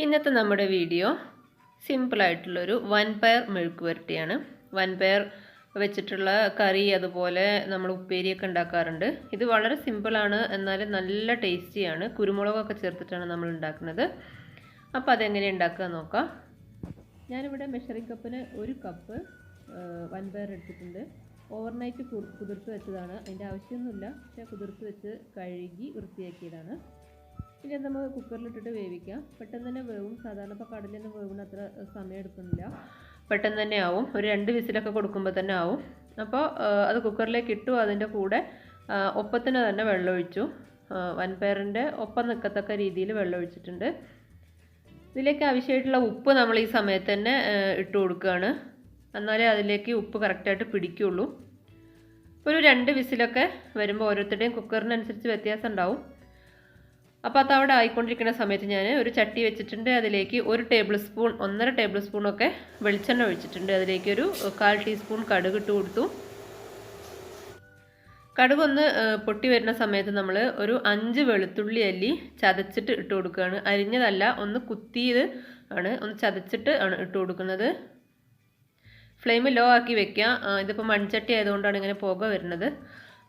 ഇന്നത്തെ നമ്മുടെ video simple ആയിട്ടുള്ളൊരു വൻപയർ മെഴുക്ക് പുരട്ടിയാണ്. വൻപയർ വെച്ചിട്ടുള്ള കറി അതുപോലെ നമ്മൾ ഉപ്പേരിയൊക്കെ ഉണ്ടാക്കാറുണ്ട്. ഇത് വളരെ സിമ്പിളാണ്, എന്നാൽ നല്ല ടേസ്റ്റിയാണ്. കുരുമുളകൊക്കെ ചേർത്തിട്ടാണ് നമ്മൾ ഉണ്ടാക്കുന്നത്. അപ്പോൾ അതെങ്ങനെ ഉണ്ടാക്കുക നോക്കാം. ഞാനിവിടെ മെഷറിംഗ് കപ്പിന് 1 കപ്പ് വൻപയർ എടുത്തിട്ടുണ്ട്. ഓവർനൈറ്റ് കുതിർത്ത് വെച്ചതാണ്. അതിൻ്റെ ആവശ്യമൊന്നുമില്ല, പക്ഷേ കുതിർത്ത് വെച്ച് കഴുകി വൃത്തിയാക്കിയതാണ്. ഇനി അത് നമുക്ക് കുക്കറിലിട്ടിട്ട് വേവിക്കാം. പെട്ടെന്ന് തന്നെ വേവും. സാധാരണ ഇപ്പോൾ കടലൊന്നും വേവുന്ന അത്ര സമയം എടുക്കുന്നില്ല, പെട്ടെന്ന് തന്നെ ആവും. ഒരു 2 വിസിലൊക്കെ കൊടുക്കുമ്പോൾ തന്നെ ആവും. അപ്പോൾ അത് കുക്കറിലേക്ക് ഇട്ടു. അതിൻ്റെ കൂടെ ഒപ്പത്തിന് തന്നെ വെള്ളം ഒഴിച്ചു. വൻപയറിൻ്റെ ഒപ്പം നിൽക്കത്തക്ക രീതിയിൽ വെള്ളം ഒഴിച്ചിട്ടുണ്ട്. ഇതിലേക്ക് ആവശ്യമായിട്ടുള്ള ഉപ്പ് നമ്മൾ ഈ സമയത്ത് തന്നെ ഇട്ട് കൊടുക്കുകയാണ്. എന്നാലേ അതിലേക്ക് ഉപ്പ് കറക്റ്റായിട്ട് പിടിക്കുകയുള്ളൂ. ഒരു 2 വിസിലൊക്കെ വരുമ്പോൾ ഓരോരുത്തരുടെയും കുക്കറിനനുസരിച്ച് വ്യത്യാസം ഉണ്ടാവും. അപ്പോൾ അതവിടെ ആയിക്കൊണ്ടിരിക്കുന്ന സമയത്ത് ഞാൻ ഒരു ചട്ടി വെച്ചിട്ടുണ്ട്. അതിലേക്ക് 1 ടേബിൾ സ്പൂൺ 1.5 ടേബിൾ സ്പൂണൊക്കെ വെളിച്ചെണ്ണ ഒഴിച്ചിട്ടുണ്ട്. അതിലേക്ക് ഒരു 1/4 ടീസ്പൂൺ കടുക് ഇട്ട് കൊടുത്തു. കടുക് ഒന്ന് പൊട്ടി വരുന്ന സമയത്ത് നമ്മൾ ഒരു 5 വെളുത്തുള്ളി അല്ലി ചതച്ചിട്ട് ഇട്ട് കൊടുക്കുകയാണ്. അരിഞ്ഞതല്ല, ഒന്ന് കുത്തിയത് ആണ്, ഒന്ന് ചതച്ചിട്ട് ആണ് ഇട്ട് കൊടുക്കുന്നത്. ഫ്ലെയിം ലോ ആക്കി വെക്കുക. ഇതിപ്പോൾ മൺചട്ടി ആയതുകൊണ്ടാണ് ഇങ്ങനെ പുക വരുന്നത്.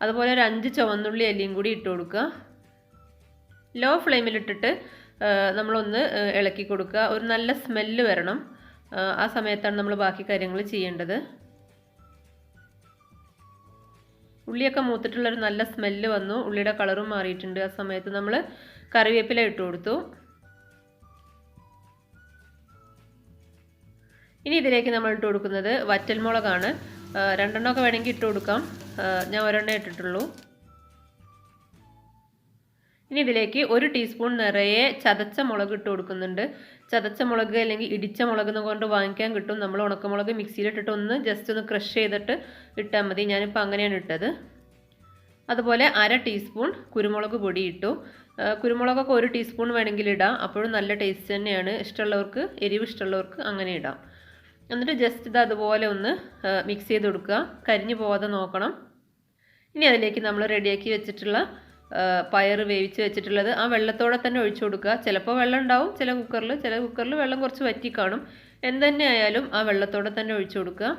അതുപോലെ ഒരു 5 ചുവന്നുള്ളി അല്ലിയും കൂടി ഇട്ട് കൊടുക്കുക. ലോ ഫ്ലെയിമിലിട്ടിട്ട് നമ്മളൊന്ന് ഇളക്കി കൊടുക്കുക. ഒരു നല്ല സ്മെല്ല് വരണം. ആ സമയത്താണ് നമ്മൾ ബാക്കി കാര്യങ്ങൾ ചെയ്യേണ്ടത്. ഉള്ളിയൊക്കെ മൂത്തിട്ടുള്ളൊരു നല്ല സ്മെല്ല് വന്നു. ഉള്ളിയുടെ കളറും മാറിയിട്ടുണ്ട്. ആ സമയത്ത് നമ്മൾ കറിവേപ്പില ഇട്ട് കൊടുത്തു. ഇനി ഇതിലേക്ക് നമ്മൾ ഇട്ട് കൊടുക്കുന്നത് വറ്റൽമുളകാണ്. 2 എണ്ണമൊക്കെ വേണമെങ്കിൽ ഇട്ട് കൊടുക്കാം. ഞാൻ 1 എണ്ണ ഇട്ടിട്ടുള്ളൂ. ഇനി ഇതിലേക്ക് 1 ടീസ്പൂൺ നിറയെ ചതച്ച മുളക് ഇട്ട് കൊടുക്കുന്നുണ്ട്. ചതച്ച മുളക് അല്ലെങ്കിൽ ഇടിച്ച മുളക് കൊണ്ട് വാങ്ങിക്കാൻ കിട്ടും. നമ്മൾ ഉണക്കമുളക് മിക്സിയിലിട്ടിട്ട് ഒന്ന് ജസ്റ്റ് ഒന്ന് ക്രഷ് ചെയ്തിട്ട് ഇട്ടാൽ മതി. ഞാനിപ്പോൾ അങ്ങനെയാണ് ഇട്ടത്. അതുപോലെ 1/2 ടീസ്പൂൺ കുരുമുളക് പൊടി ഇട്ടു. കുരുമുളകൊക്കെ 1 ടീസ്പൂൺ വേണമെങ്കിൽ ഇടാം. അപ്പോഴും നല്ല ടേസ്റ്റ് തന്നെയാണ്. ഇഷ്ടമുള്ളവർക്ക്, എരിവ് ഇഷ്ടമുള്ളവർക്ക് അങ്ങനെ ഇടാം. എന്നിട്ട് ജസ്റ്റ് ഇത് അതുപോലെ ഒന്ന് മിക്സ് ചെയ്ത് കൊടുക്കുക. കരിഞ്ഞു പോവാതെ നോക്കണം. ഇനി അതിലേക്ക് നമ്മൾ റെഡിയാക്കി വെച്ചിട്ടുള്ള പയർ വേവിച്ച് വെച്ചിട്ടുള്ളത് ആ വെള്ളത്തോടെ തന്നെ ഒഴിച്ചു കൊടുക്കുക. ചിലപ്പോൾ വെള്ളം ഉണ്ടാവും ചില കുക്കറിൽ വെള്ളം കുറച്ച് വറ്റി കാണും. എന്തുതന്നെ ആയാലും ആ വെള്ളത്തോടെ തന്നെ ഒഴിച്ചു കൊടുക്കുക.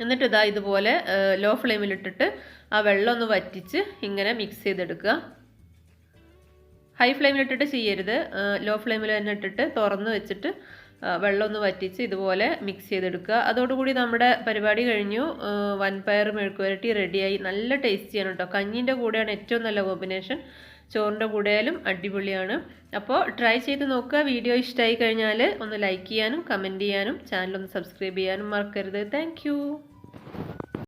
എന്നിട്ട് ഇതാ ഇതുപോലെ ലോ ഫ്ലെയിമിലിട്ടിട്ട് ആ വെള്ളം ഒന്ന് വറ്റിച്ച് ഇങ്ങനെ മിക്സ് ചെയ്തെടുക്കുക. ഹൈ ഫ്ലെയിമിലിട്ടിട്ട് ചെയ്യരുത്. ലോ ഫ്ലെയിമിൽ തന്നെ ഇട്ടിട്ട് തുറന്ന് വെച്ചിട്ട് വെള്ളം ഒന്ന് വറ്റിച്ച് ഇതുപോലെ മിക്സ് ചെയ്തെടുക്കുക. അതോടുകൂടി നമ്മുടെ പരിപാടി കഴിഞ്ഞു. വൻപയർ മെഴുക്ക് പുരട്ടി റെഡിയായി. നല്ല ടേസ്റ്റിയാണ് കേട്ടോ. കഞ്ഞീൻ്റെ കൂടെയാണ് ഏറ്റവും നല്ല കോമ്പിനേഷൻ. ചോറിൻ്റെ കൂടെയാലും അടിപൊളിയാണ്. അപ്പോൾ ട്രൈ ചെയ്ത് നോക്കുക. വീഡിയോ ഇഷ്ടമായി കഴിഞ്ഞാൽ ഒന്ന് ലൈക്ക് ചെയ്യാനും കമൻറ്റ് ചെയ്യാനും ചാനൽ ഒന്ന് സബ്സ്ക്രൈബ് ചെയ്യാനും മറക്കരുത്. താങ്ക്